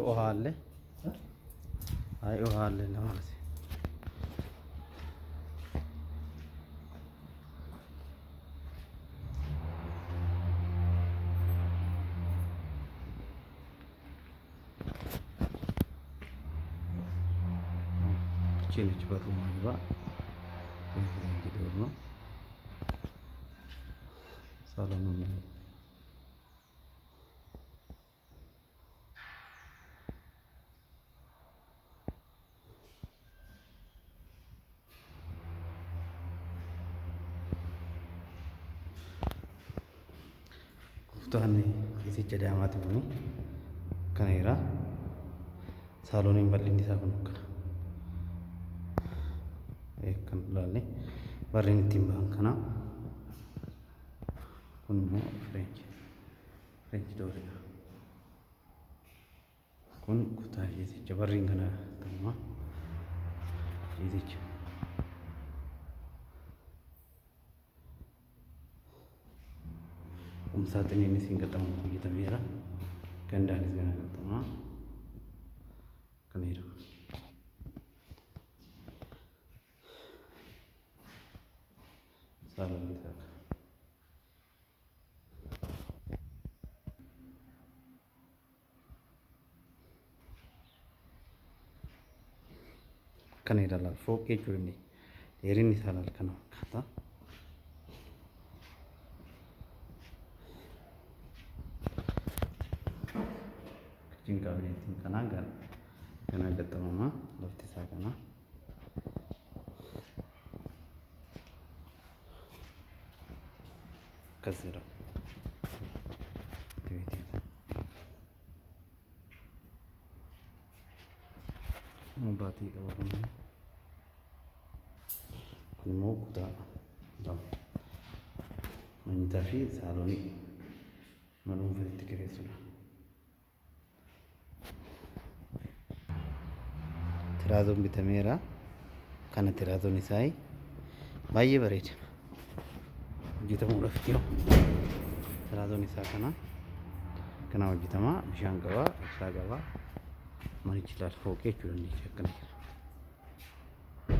ውሃ አለ። አይ ውሃ አለ ለማለት ነች። በሩ መግባ ነው። ሳሎኑ ነው። ኩፍታን እዚህ ጀዳማት ነው። ከነይራ ሳሎኑን በልንዲ ሳብኑ kan lalle barring timbang kana kun mo French door kun kuta yesi jabarring kana tamma yesi saat ini singkatan kita mera kandang segala tamma kanira salam kita kanira la foke churni erin salal kana kata kacing kana kana gatamama lafti sa kana kasira mubati kawan mau kuda menitafi saloni malum verti keresuna tirazon bitamera kana tirazon isai baay'ee bareeda hojjetamuudhaaf jiru. Tirazon isaa kana hojjetama bishaan qaba ibsaa qaba manichi laal fooqee jechuudha.